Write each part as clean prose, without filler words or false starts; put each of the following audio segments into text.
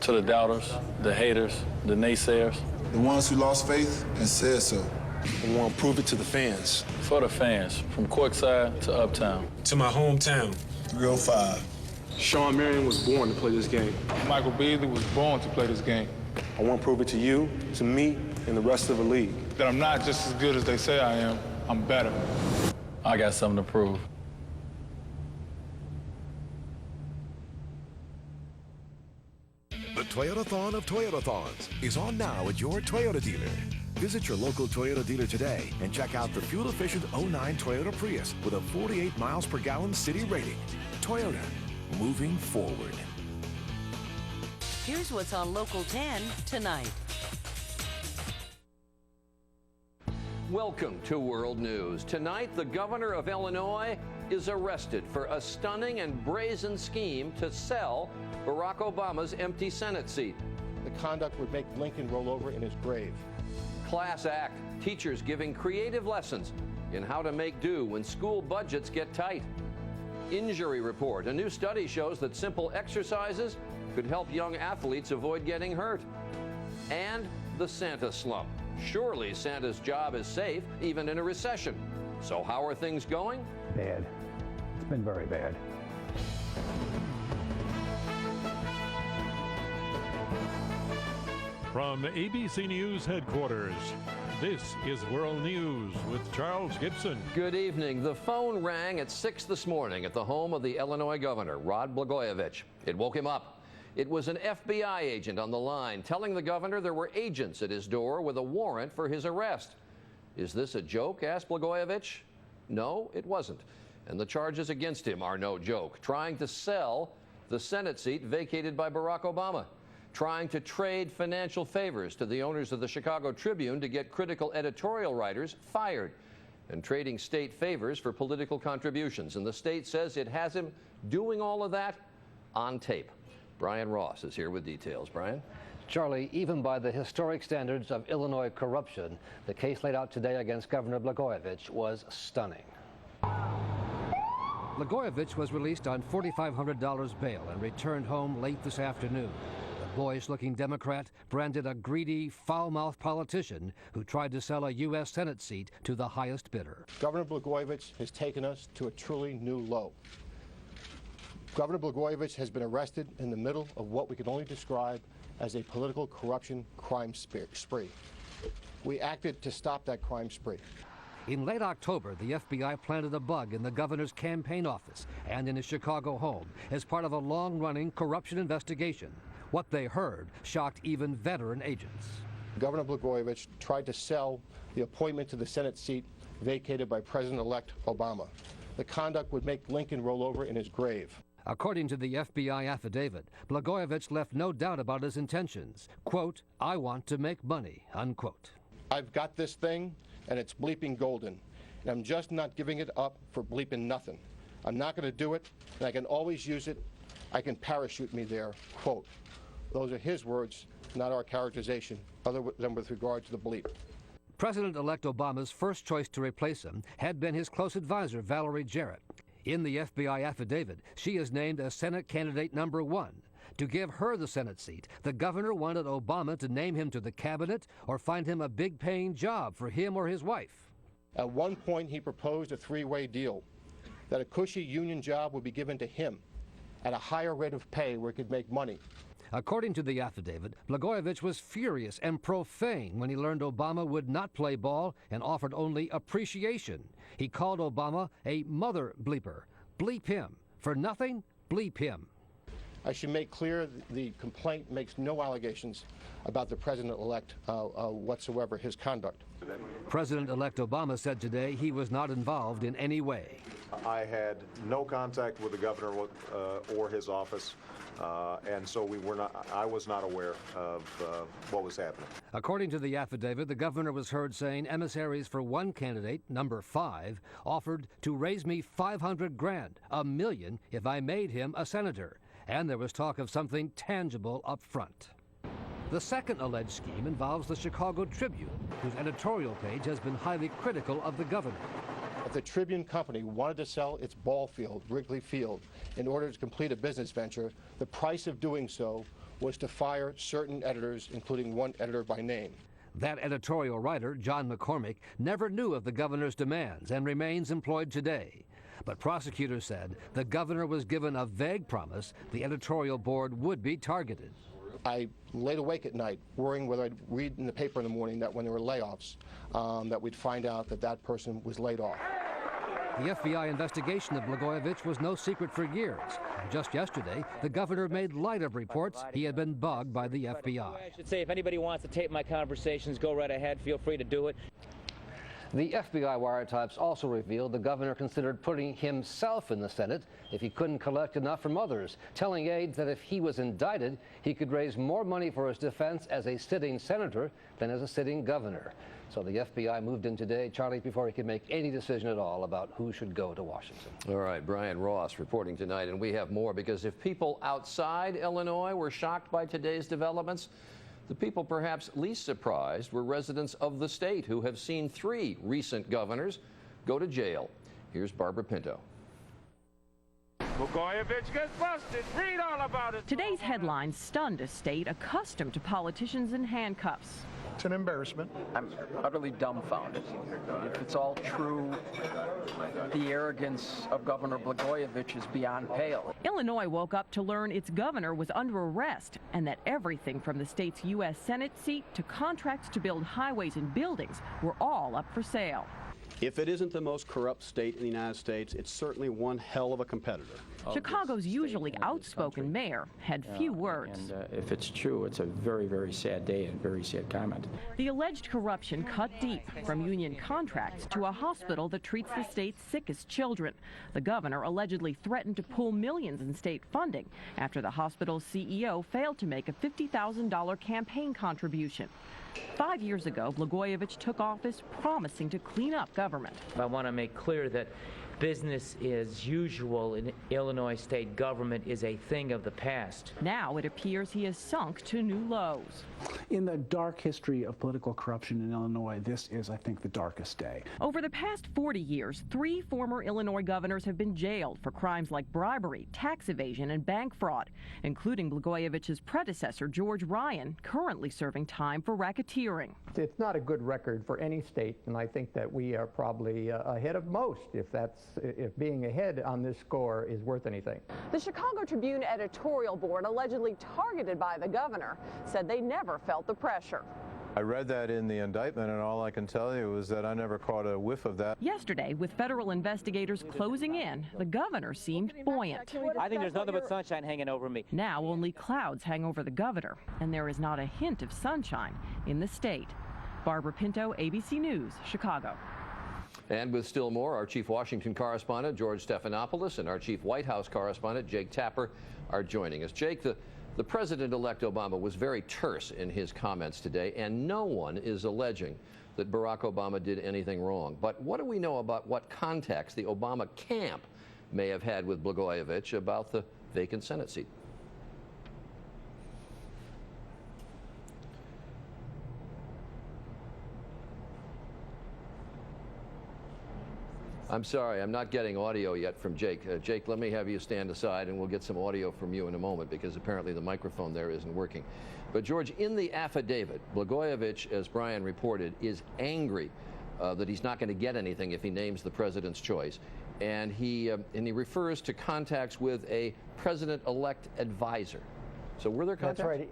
To the doubters, the haters, the naysayers. The ones who lost faith and said so. I want to prove it to the fans. For the fans, from courtside to uptown. To my hometown. 305. Sean Marion was born to play this game. Michael Beasley was born to play this game. I want to prove it to you, to me, and the rest of the league. That I'm not just as good as they say I am, I'm better. I got something to prove. The Toyotathon of Toyotathons is on now at your Toyota dealer. Visit your local Toyota dealer today and check out the fuel-efficient 09 Toyota Prius with a 48 miles per gallon city rating. Toyota, moving forward. Here's what's on Local 10 tonight. Welcome to World News. Tonight, the governor of Illinois is arrested for a stunning and brazen scheme to sell Barack Obama's empty Senate seat. The conduct would make Lincoln roll over in his grave. Class act. Teachers giving creative lessons in how to make do when school budgets get tight. Injury report. A new study shows that simple exercises could help young athletes avoid getting hurt. And the Santa slump. Surely Santa's job is safe, even in a recession. So how are things going? Bad. It's been very bad. From ABC News headquarters, this is World News with Charles Gibson. Good evening. The phone rang at 6 this morning at the home of the Illinois governor, Rod Blagojevich. It woke him up. It was an FBI agent on the line telling the governor there were agents at his door with a warrant for his arrest. Is this a joke? Asked Blagojevich. No, it wasn't. And the charges against him are no joke. Trying to sell the Senate seat vacated by Barack Obama. Trying to trade financial favors to the owners of the Chicago Tribune to get critical editorial writers fired. And trading state favors for political contributions. And the state says it has him doing all of that on tape. Brian Ross is here with details. Brian? Charlie, even by the historic standards of Illinois corruption, the case laid out today against Governor Blagojevich was stunning. Blagojevich was released on $4,500 bail and returned home late this afternoon. The boyish-looking Democrat branded a greedy, foul-mouthed politician who tried to sell a U.S. Senate seat to the highest bidder. Governor Blagojevich has taken us to a truly new low. Governor Blagojevich has been arrested in the middle of what we can only describe as a political corruption crime spree. We acted to stop that crime spree. In late October, the FBI planted a bug in the governor's campaign office and in his Chicago home as part of a long-running corruption investigation. What they heard shocked even veteran agents. Governor Blagojevich tried to sell the appointment to the Senate seat vacated by President-elect Obama. The conduct would make Lincoln roll over in his grave. According to the FBI affidavit, Blagojevich left no doubt about his intentions. Quote, I want to make money, unquote. I've got this thing, and it's bleeping golden, and I'm just not giving it up for bleeping nothing. I'm not going to do it, and I can always use it. I can parachute me there, quote. Those are his words, not our characterization, other than with regard to the bleep. President-elect Obama's first choice to replace him had been his close advisor, Valerie Jarrett. In the FBI affidavit, she is named as Senate candidate number 1. To give her the Senate seat, the governor wanted Obama to name him to the cabinet or find him a big-paying job for him or his wife. At one point, he proposed a three-way deal, that a cushy union job would be given to him at a higher rate of pay where he could make money. According to the affidavit, Blagojevich was furious and profane when he learned Obama would not play ball and offered only appreciation. He called Obama a mother bleeper. Bleep him. For nothing, bleep him. I should make clear the complaint makes no allegations about the president-elect whatsoever, his conduct. President-elect Obama said today he was not involved in any way. I had no contact with the governor or his office, and so I was not aware of what was happening. According to the affidavit, the governor was heard saying emissaries for one candidate, number 5, offered to raise me $500 grand, $1 million, if I made him a senator. And there was talk of something tangible up front. The second alleged scheme involves the Chicago Tribune, whose editorial page has been highly critical of the governor. If the Tribune Company wanted to sell its ball field, Wrigley Field, in order to complete a business venture, the price of doing so was to fire certain editors, including one editor by name. That editorial writer, John McCormick, never knew of the governor's demands and remains employed today. But prosecutors said the governor was given a vague promise the editorial board would be targeted. I laid awake at night worrying whether I'd read in the paper in the morning that when there were layoffs, that we'd find out that that person was laid off. The FBI investigation of Blagojevich was no secret for years. Just yesterday, the governor made light of reports he had been bugged by the FBI. I should say, if anybody wants to tape my conversations, go right ahead. Feel free to do it. The FBI wiretaps also revealed the governor considered putting himself in the Senate if he couldn't collect enough from others, telling aides that if he was indicted, he could raise more money for his defense as a sitting senator than as a sitting governor. So the FBI moved in today, Charlie, before he could make any decision at all about who should go to Washington. All right, Brian Ross reporting tonight, and we have more because if people outside Illinois were shocked by today's developments, the people perhaps least surprised were residents of the state who have seen 3 recent governors go to jail. Here's Barbara Pinto. Blagojevich gets busted. Read all about it. Today's headlines stunned a state accustomed to politicians in handcuffs. It's an embarrassment. I'm utterly dumbfounded. If it's all true, the arrogance of Governor Blagojevich is beyond pale. Illinois woke up to learn its governor was under arrest and that everything from the state's U.S. Senate seat to contracts to build highways and buildings were all up for sale. If it isn't the most corrupt state in the United States, it's certainly one hell of a competitor. Chicago's usually outspoken mayor had few words. And if it's true, it's a very, very sad day and very sad comment. The alleged corruption cut deep, from union contracts to a hospital that treats the state's sickest children. The governor allegedly threatened to pull millions in state funding after the hospital's CEO failed to make a $50,000 campaign contribution. 5 years ago, Blagojevich took office promising to clean up government. I want to make clear that business as usual in Illinois state government is a thing of the past. Now it appears he has sunk to new lows. In the dark history of political corruption in Illinois, this is, I think, the darkest day. Over the past 40 years, 3 former Illinois governors have been jailed for crimes like bribery, tax evasion, and bank fraud, including Blagojevich's predecessor, George Ryan, currently serving time for racketeering. It's not a good record for any state, and I think that we are probably ahead of most, if being ahead on this score is worth anything. The Chicago Tribune editorial board, allegedly targeted by the governor, said they never felt the pressure. I read that in the indictment, and all I can tell you is that I never caught a whiff of that. Yesterday, with federal investigators closing in, the governor seemed buoyant. I think there's nothing but sunshine hanging over me. Now only clouds hang over the governor, and there is not a hint of sunshine in the state. Barbara Pinto, ABC News, Chicago. And with still more, our chief Washington correspondent, George Stephanopoulos, and our chief White House correspondent, Jake Tapper, are joining us. Jake, the President-elect Obama was very terse in his comments today, and no one is alleging that Barack Obama did anything wrong. But what do we know about what contacts the Obama camp may have had with Blagojevich about the vacant Senate seat? I'm sorry, I'm not getting audio yet from Jake. Jake, let me have you stand aside and we'll get some audio from you in a moment because apparently the microphone there isn't working. But George, in the affidavit, Blagojevich, as Brian reported, is angry that he's not going to get anything if he names the president's choice. And he refers to contacts with a president-elect advisor. So were there contacts? That's right.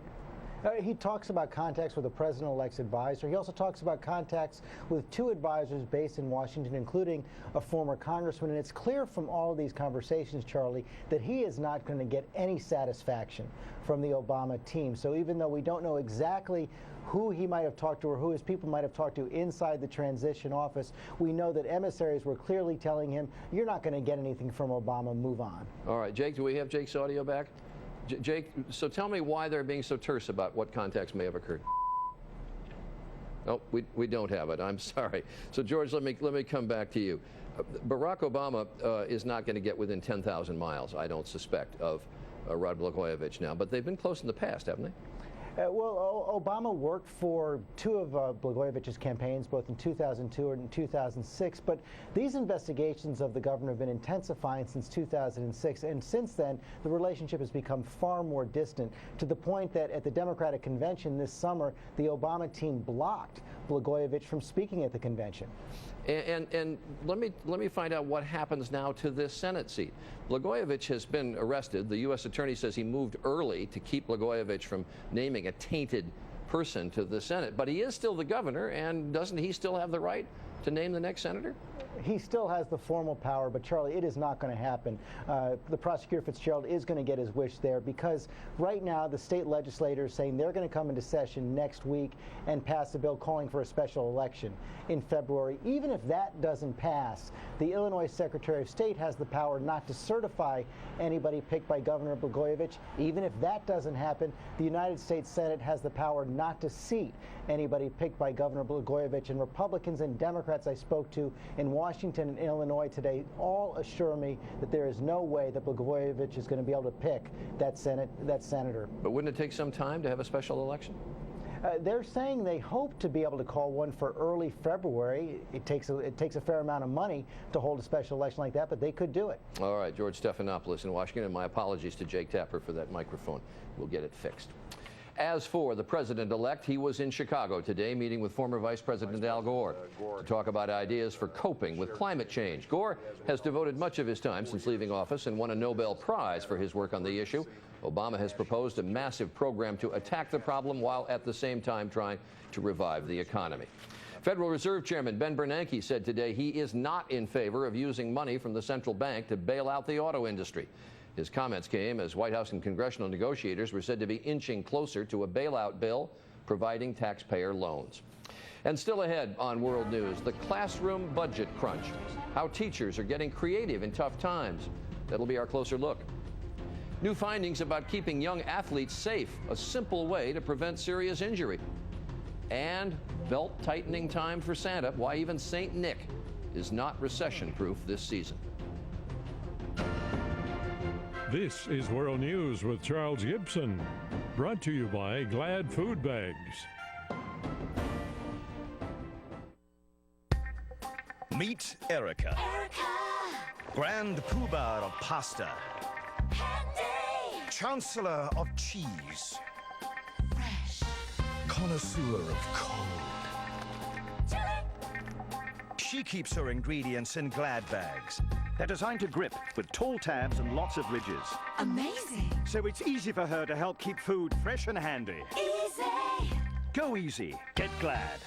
He talks about contacts with the president-elect's advisor. He also talks about contacts with 2 advisors based in Washington, including a former congressman. And it's clear from all of these conversations, Charlie, that he is not going to get any satisfaction from the Obama team. So even though we don't know exactly who he might have talked to or who his people might have talked to inside the transition office, we know that emissaries were clearly telling him, you're not going to get anything from Obama, move on. All right, Jake, do we have Jake's audio back? Jake, so tell me why they're being so terse about what contacts may have occurred. Oh, we don't have it. I'm sorry. So, George, let me come back to you. Barack Obama is not going to get within 10,000 miles, I don't suspect, of Rod Blagojevich now. But they've been close in the past, haven't they? Well, Obama worked for two of Blagojevich's campaigns, both in 2002 and 2006, but these investigations of the governor have been intensifying since 2006, and since then, the relationship has become far more distant, to the point that at the Democratic convention this summer, the Obama team blocked Blagojevich from speaking at the convention. And let me find out what happens now to this Senate seat. Blagojevich has been arrested. The U.S. Attorney says he moved early to keep Blagojevich from naming a tainted person to the Senate. But he is still the governor, and doesn't he still have the right to name the next senator? He still has the formal power, but Charlie, it is not going to happen. The prosecutor Fitzgerald is going to get his wish there, because right now the state legislators saying they're going to come into session next week and pass a bill calling for a special election in February. Even if that doesn't pass, the Illinois Secretary of State has the power not to certify anybody picked by Governor Blagojevich. Even if that doesn't happen, the United States Senate has the power not to seat anybody picked by Governor Blagojevich. And Republicans and Democrats I spoke to in Washington and Illinois today all assure me that there is no way that Blagojevich is going to be able to pick that senator. But wouldn't it take some time to have a special election? They're saying they hope to be able to call one for early February. It takes a fair amount of money to hold a special election like that, but they could do it. All right, George Stephanopoulos in Washington, and my apologies to Jake Tapper for that microphone. We'll get it fixed. As for the president-elect, he was in Chicago today meeting with former Vice President Al Gore to talk about ideas for coping with climate change. Gore has devoted much of his time since leaving office and won a Nobel Prize for his work on the issue. Obama has proposed a massive program to attack the problem while at the same time trying to revive the economy. Federal Reserve Chairman Ben Bernanke said today he is not in favor of using money from the central bank to bail out the auto industry. His comments came as White House and congressional negotiators were said to be inching closer to a bailout bill providing taxpayer loans. And still ahead on World News, the classroom budget crunch, how teachers are getting creative in tough times. That'll be our closer look. New findings about keeping young athletes safe, a simple way to prevent serious injury. And belt-tightening time for Santa, why even St. Nick is not recession-proof this season. This is World News with Charles Gibson, brought to you by Glad Food Bags. Meet Erica. Grand Poobah of pasta. Chancellor of cheese. Fresh. Connoisseur of cold. She keeps her ingredients in Glad bags. They're designed to grip with tall tabs and lots of ridges. Amazing. So it's easy for her to help keep food fresh and handy. Easy. Go easy. Get Glad.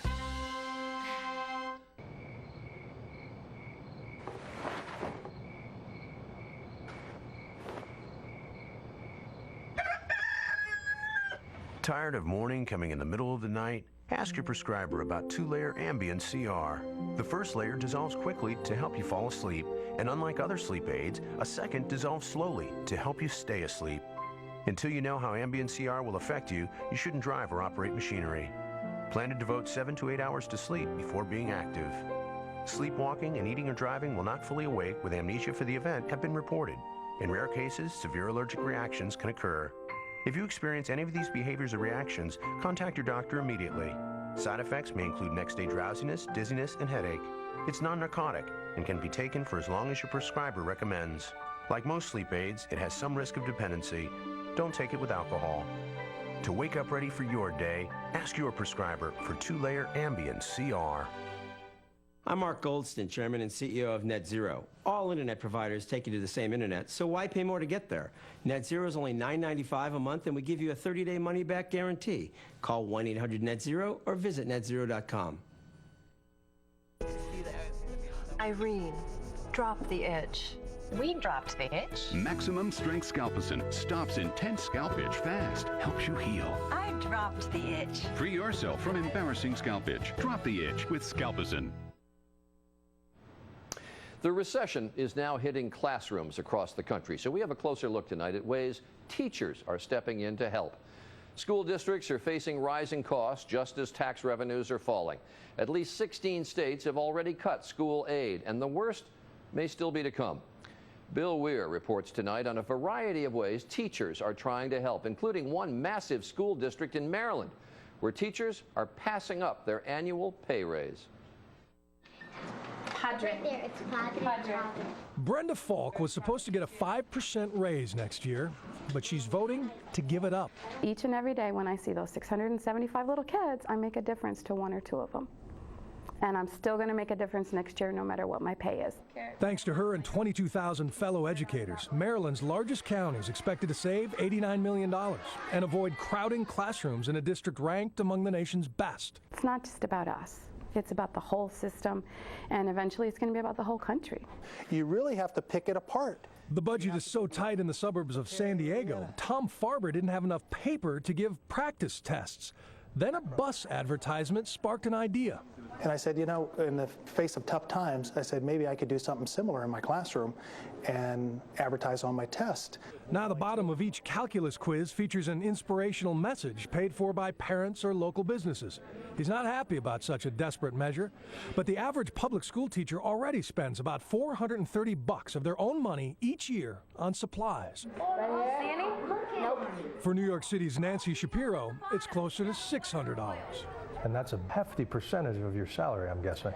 Tired of morning coming in the middle of the night? Ask your prescriber about 2-layer Ambien CR. The first layer dissolves quickly to help you fall asleep, and unlike other sleep aids, a second dissolves slowly to help you stay asleep. Until you know how Ambien CR will affect you, you shouldn't drive or operate machinery. Plan to devote 7 to 8 hours to sleep before being active. Sleepwalking and eating or driving while not fully awake with amnesia for the event have been reported. In rare cases, severe allergic reactions can occur. If you experience any of these behaviors or reactions, contact your doctor immediately. Side effects may include next-day drowsiness, dizziness, and headache. It's non-narcotic and can be taken for as long as your prescriber recommends. Like most sleep aids, it has some risk of dependency. Don't take it with alcohol. To wake up ready for your day, ask your prescriber for 2-layer Ambien CR. I'm Mark Goldston, Chairman and CEO of NetZero. All internet providers take you to the same internet, so why pay more to get there? NetZero is only $9.95 a month, and we give you a 30-day money-back guarantee. Call 1-800-NET-ZERO or visit netzero.com. Irene, drop the itch. We dropped the itch. Maximum Strength Scalpicin stops intense scalp itch fast, helps you heal. I dropped the itch. Free yourself from embarrassing scalp itch. Drop the itch with Scalpicin. The recession is now hitting classrooms across the country, so we have a closer look tonight at ways teachers are stepping in to help. School districts are facing rising costs just as tax revenues are falling. At least 16 states have already cut school aid, and the worst may still be to come. Bill Weir reports tonight on a variety of ways teachers are trying to help, including one massive school district in Maryland, where teachers are passing up their annual pay raise. Right there, it's Padre. Brenda Falk was supposed to get a 5% raise next year, but she's voting to give it up. Each and every day when I see those 675 little kids, I make a difference to one or two of them. And I'm still going to make a difference next year no matter what my pay is. Thanks to her and 22,000 fellow educators, Maryland's largest county is expected to save $89 million and avoid crowding classrooms in a district ranked among the nation's best. It's not just about us. It's about the whole system, and eventually it's going to be about the whole country. You really have to pick it apart. The budget is so tight in the suburbs of San Diego, Tom Farber didn't have enough paper to give practice tests. Then a bus advertisement sparked an idea. And I said, you know, in the face of tough times, I said maybe I could do something similar in my classroom and advertise on my test. Now the bottom of each calculus quiz features an inspirational message paid for by parents or local businesses. He's not happy about such a desperate measure, but the average public school teacher already spends about $430 of their own money each year on supplies. Sandy? Nope. For New York City's Nancy Shapiro, it's closer to $600. And that's a hefty percentage of your salary, I'm guessing.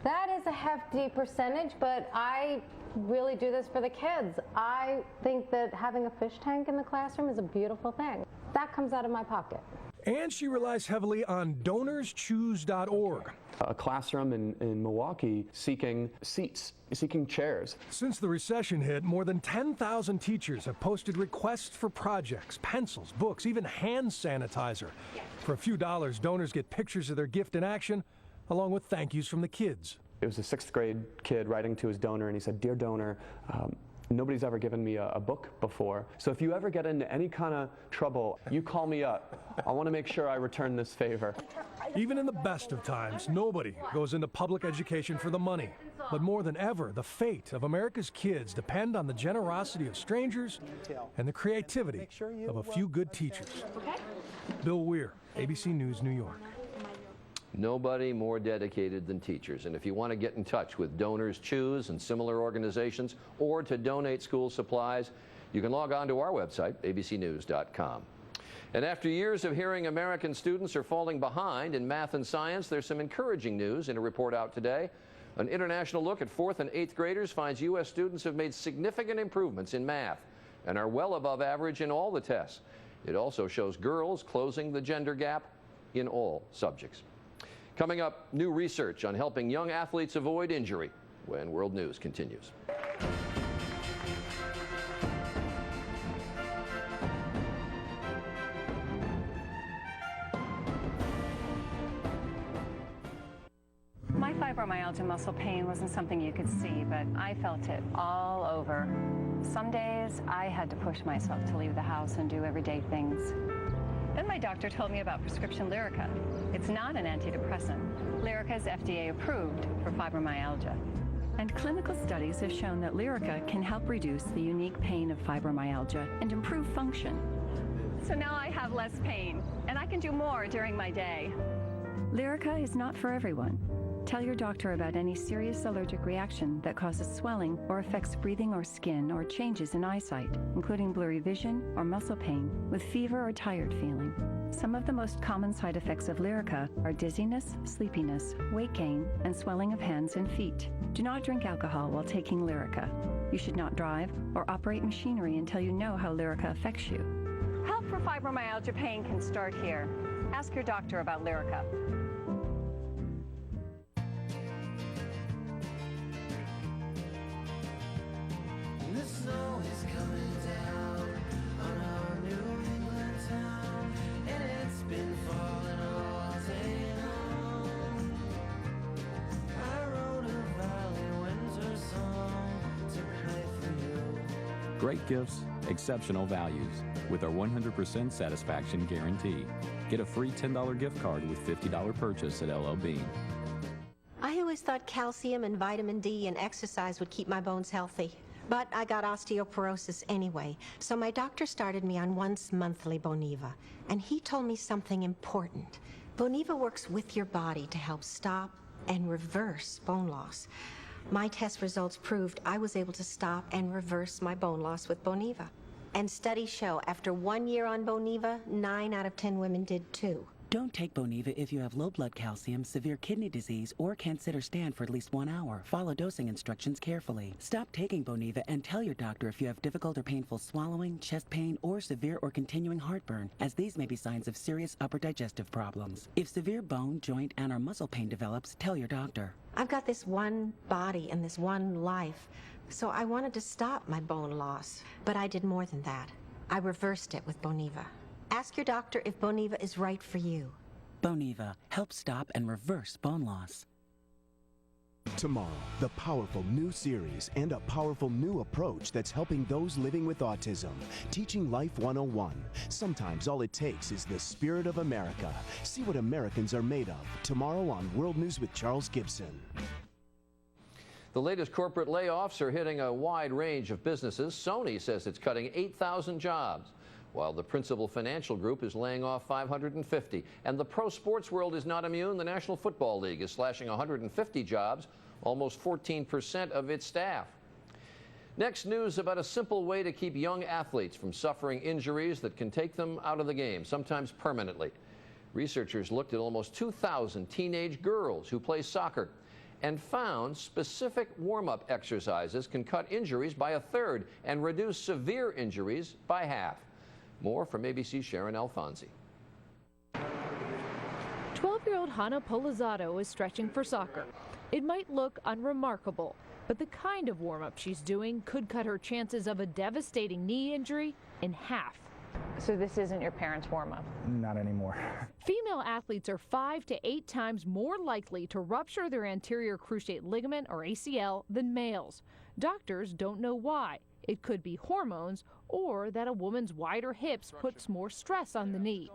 That is a hefty percentage, but I really do this for the kids. I think that having a fish tank in the classroom is a beautiful thing. That comes out of my pocket. And she relies heavily on DonorsChoose.org. A classroom in Milwaukee seeking seats, seeking chairs. Since the recession hit, more than 10,000 teachers have posted requests for projects, pencils, books, even hand sanitizer. For a few dollars, donors get pictures of their gift in action, along with thank yous from the kids. It was a 6th grade kid writing to his donor, and he said, "Dear donor, nobody's ever given me a book before. So if you ever get into any kind of trouble, you call me up. I want to make sure I return this favor." Even in the best of times, nobody goes into public education for the money. But more than ever, the fate of America's kids depend on the generosity of strangers and the creativity of a few good teachers. Bill Weir, ABC News, New York. Nobody more dedicated than teachers. And if you want to get in touch with Donors Choose and similar organizations, or to donate school supplies, you can log on to our website, abcnews.com. And after years of hearing American students are falling behind in math and science, there's some encouraging news in a report out today. An international look at 4th and 8th graders finds U.S. students have made significant improvements in math and are well above average in all the tests. It also shows girls closing the gender gap in all subjects. Coming up, new research on helping young athletes avoid injury when World News continues. My fibromyalgia muscle pain wasn't something you could see, but I felt it all over. Some days I had to push myself to leave the house and do everyday things. Then my doctor told me about prescription Lyrica. It's not an antidepressant. Lyrica is FDA approved for fibromyalgia. And clinical studies have shown that Lyrica can help reduce the unique pain of fibromyalgia and improve function. So now I have less pain, and I can do more during my day. Lyrica is not for everyone. Tell your doctor about any serious allergic reaction that causes swelling or affects breathing or skin or changes in eyesight, including blurry vision or muscle pain with fever or tired feeling. Some of the most common side effects of Lyrica are dizziness, sleepiness, weight gain, and swelling of hands and feet. Do not drink alcohol while taking Lyrica. You should not drive or operate machinery until you know how Lyrica affects you. Help for fibromyalgia pain can start here. Ask your doctor about Lyrica. The snow is coming down on our New England town, and it's been falling all day long. I wrote a Valley winter song to play for you. Great gifts, exceptional values, with our 100% satisfaction guarantee. Get a free $10 gift card with $50 purchase at LL Bean. I always thought calcium and vitamin D and exercise would keep my bones healthy. But I got osteoporosis anyway, so my doctor started me on once monthly Boniva, and he told me something important. Boniva works with your body to help stop and reverse bone loss. My test results proved I was able to stop and reverse my bone loss with Boniva. And studies show after 1 year on Boniva, 9 out of 10 women did too. Don't take Boniva if you have low blood calcium, severe kidney disease, or can't sit or stand for at least 1 hour. Follow dosing instructions carefully. Stop taking Boniva and tell your doctor if you have difficult or painful swallowing, chest pain, or severe or continuing heartburn, as these may be signs of serious upper digestive problems. If severe bone, joint, and/or muscle pain develops, tell your doctor. I've got this one body and this one life, so I wanted to stop my bone loss. But I did more than that. I reversed it with Boniva. Ask your doctor if Boniva is right for you. Boniva helps stop and reverse bone loss. Tomorrow, the powerful new series and a powerful new approach that's helping those living with autism. Teaching Life 101. Sometimes all it takes is the spirit of America. See what Americans are made of. Tomorrow on World News with Charles Gibson. The latest corporate layoffs are hitting a wide range of businesses. Sony says it's cutting 8,000 jobs, while the Principal Financial Group is laying off 550. And the pro sports world is not immune. The National Football League is slashing 150 jobs, almost 14% of its staff. Next, news about a simple way to keep young athletes from suffering injuries that can take them out of the game, sometimes permanently. Researchers looked at almost 2,000 teenage girls who play soccer and found specific warm-up exercises can cut injuries by a third and reduce severe injuries by half. More from ABC's Sharon Alfonsi. 12-year-old Hannah Polizzato is stretching for soccer. It might look unremarkable, but the kind of warm-up she's doing could cut her chances of a devastating knee injury in half. So this isn't your parents' warm-up? Not anymore. Female athletes are 5 to 8 times more likely to rupture their anterior cruciate ligament, or ACL, than males. Doctors don't know why. It could be hormones or that a woman's wider hips puts more stress on the knee.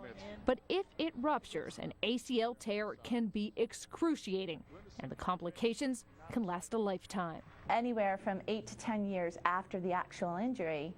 But if it ruptures, an ACL tear can be excruciating, and the complications can last a lifetime. Anywhere from 8 to 10 years after the actual injury,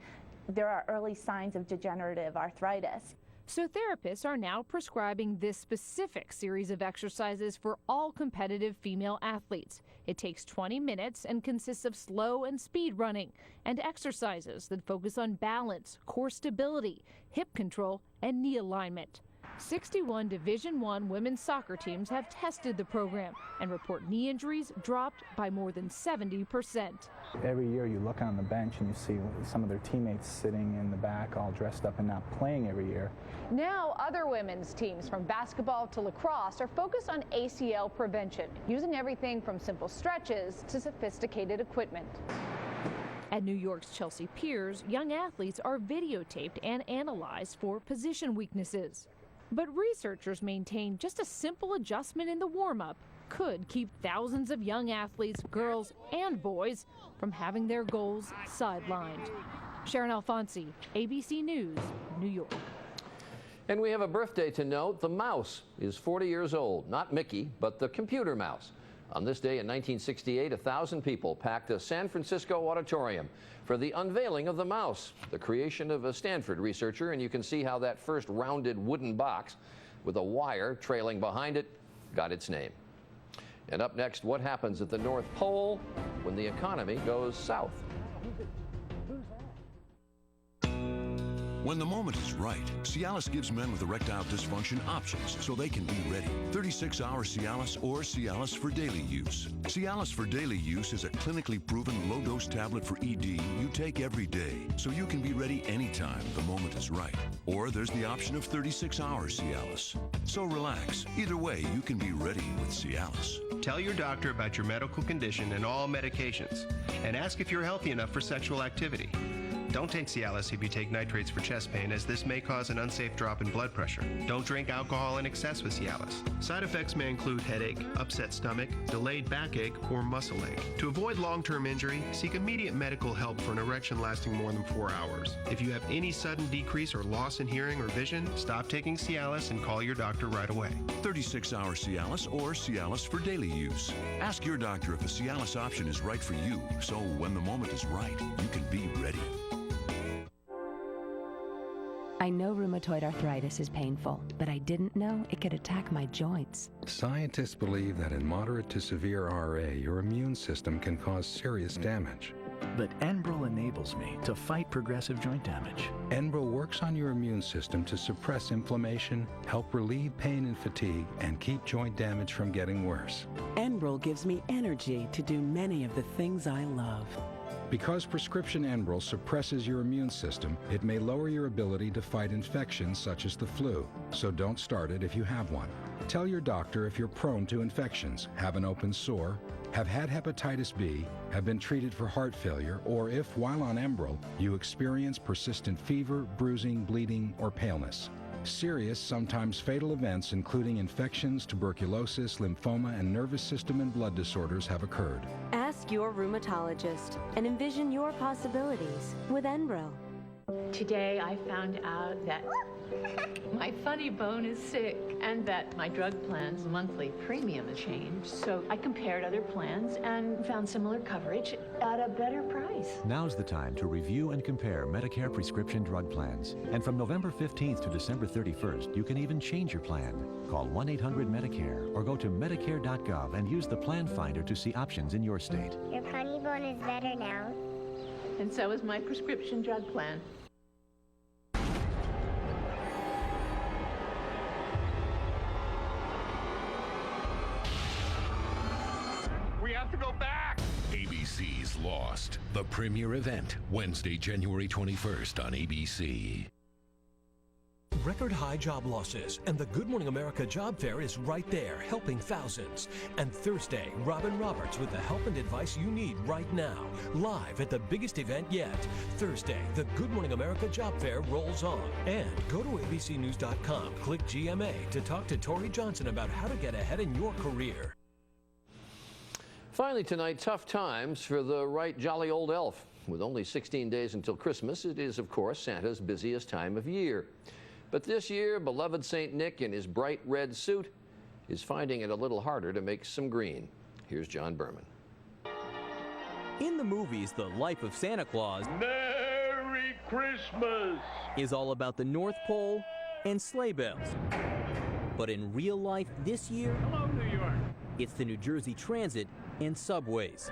there are early signs of degenerative arthritis. So therapists are now prescribing this specific series of exercises for all competitive female athletes. It takes 20 minutes and consists of slow and speed running and exercises that focus on balance, core stability, hip control, and knee alignment. 61 Division I women's soccer teams have tested the program and report knee injuries dropped by more than 70%. Every year you look on the bench and you see some of their teammates sitting in the back all dressed up and not playing every year. Now other women's teams from basketball to lacrosse are focused on ACL prevention, using everything from simple stretches to sophisticated equipment. At New York's Chelsea Piers, young athletes are videotaped and analyzed for position weaknesses. But researchers maintain just a simple adjustment in the warm-up could keep thousands of young athletes, girls and boys, from having their goals sidelined. Sharon Alfonsi, ABC News, New York. And we have a birthday to note. The mouse is 40 years old. Not Mickey, but the computer mouse. On this day in 1968, 1,000 people packed a San Francisco auditorium for the unveiling of the mouse, the creation of a Stanford researcher, and you can see how that first rounded wooden box with a wire trailing behind it got its name. And up next, what happens at the North Pole when the economy goes south? When the moment is right, Cialis gives men with erectile dysfunction options so they can be ready. 36-hour Cialis or Cialis for daily use. Cialis for daily use is a clinically proven low-dose tablet for ED you take every day, so you can be ready anytime the moment is right. Or there's the option of 36-hour Cialis. So relax. Either way, you can be ready with Cialis. Tell your doctor about your medical condition and all medications, and ask if you're healthy enough for sexual activity. Don't take Cialis if you take nitrates for chest pain, as this may cause an unsafe drop in blood pressure. Don't drink alcohol in excess with Cialis. Side effects may include headache, upset stomach, delayed backache, or muscle ache. To avoid long-term injury, seek immediate medical help for an erection lasting more than 4 hours. If you have any sudden decrease or loss in hearing or vision, stop taking Cialis and call your doctor right away. 36-hour Cialis or Cialis for daily use. Ask your doctor if a Cialis option is right for you, so when the moment is right, you can be ready. I know rheumatoid arthritis is painful, but I didn't know it could attack my joints. Scientists believe that in moderate to severe RA, your immune system can cause serious damage. But Enbrel enables me to fight progressive joint damage. Enbrel works on your immune system to suppress inflammation, help relieve pain and fatigue, and keep joint damage from getting worse. Enbrel gives me energy to do many of the things I love. Because prescription Enbrel suppresses your immune system, it may lower your ability to fight infections such as the flu. So don't start it if you have one. Tell your doctor if you're prone to infections, have an open sore, have had hepatitis B, have been treated for heart failure, or if, while on Enbrel, you experience persistent fever, bruising, bleeding, or paleness. Serious, sometimes fatal events, including infections, tuberculosis, lymphoma, and nervous system and blood disorders have occurred. Ask your rheumatologist and envision your possibilities with Enbrel. Today I found out that my funny bone is sick and that my drug plan's monthly premium has changed. So I compared other plans and found similar coverage at a better price. Now's the time to review and compare Medicare prescription drug plans. And from November 15th to December 31st, you can even change your plan. Call 1-800-MEDICARE or go to Medicare.gov and use the Plan Finder to see options in your state. Your funny bone is better now. And so is my prescription drug plan. We have to go back! ABC's Lost, the premiere event, Wednesday, January 21st on ABC. Record high job losses, and the Good Morning America Job Fair is right there, helping thousands. And Thursday, Robin Roberts with the help and advice you need right now, live at the biggest event yet. Thursday, the Good Morning America Job Fair rolls on. And go to abcnews.com, click GMA to talk to Tori Johnson about how to get ahead in your career. Finally tonight, tough times for the right jolly old elf. With only 16 days until Christmas, it is, of course, Santa's busiest time of year. But this year, beloved St. Nick in his bright red suit is finding it a little harder to make some green. Here's John Berman. In the movies, the life of Santa Claus Merry Christmas! is all about the North Pole and sleigh bells. But in real life this year, Hello, New York! it's the New Jersey Transit and subways.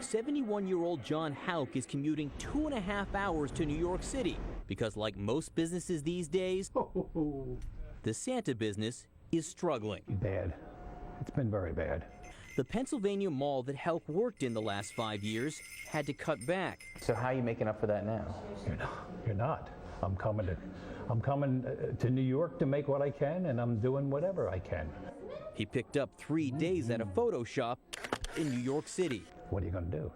71-year-old John Hauk is commuting 2.5 hours to New York City because, like most businesses these days, the Santa business is struggling. Bad. It's been very bad. The Pennsylvania mall that Hauk worked in the last 5 years had to cut back. So how are you making up for that now? You're not. I'm coming to New York to make what I can, and I'm doing whatever I can. He picked up 3 days at a photo shop in New York City. What are you going to do?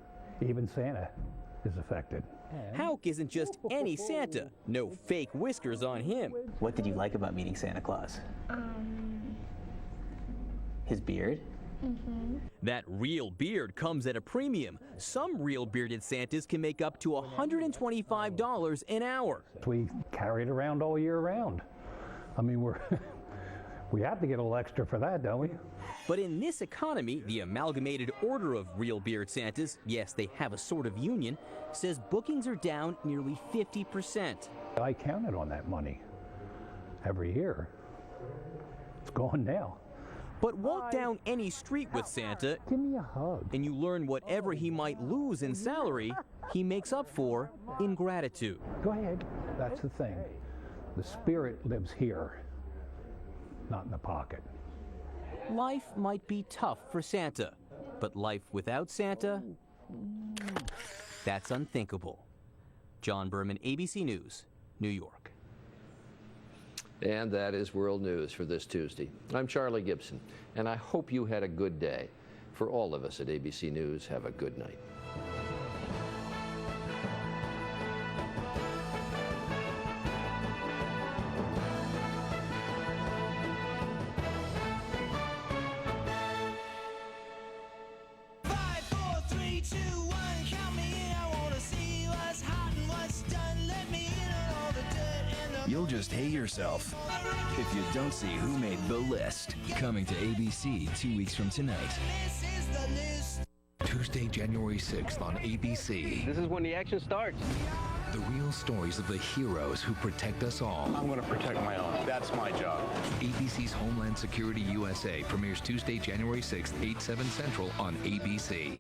Even Santa is affected. Hauk isn't just any Santa. No fake whiskers on him. What did you like about meeting Santa Claus? His beard? That real beard comes at a premium. Some real bearded Santas can make up to $125 an hour. We carry it around all year round. I mean, we have to get a little extra for that, don't we? But in this economy, the Amalgamated Order of Real Beard Santas, yes, they have a sort of union, says bookings are down nearly 50%. I counted on that money every year. It's gone now. But walk down any street with Santa, give me a hug, and you learn whatever he might lose in salary, he makes up for in gratitude. Go ahead. That's the thing. The spirit lives here, not in the pocket. Life might be tough for Santa, but life without Santa, that's unthinkable. John Berman, ABC News, New York. And that is World News for this Tuesday. I'm Charlie Gibson, and I hope you had a good day. For all of us at ABC News, have a good night. You'll just hate yourself if you don't see who made the list. Coming to ABC 2 weeks from tonight. Tuesday, January 6th on ABC. This is when the action starts. The real stories of the heroes who protect us all. I'm going to protect my own. That's my job. ABC's Homeland Security USA premieres Tuesday, January 6th, 8/7 Central on ABC.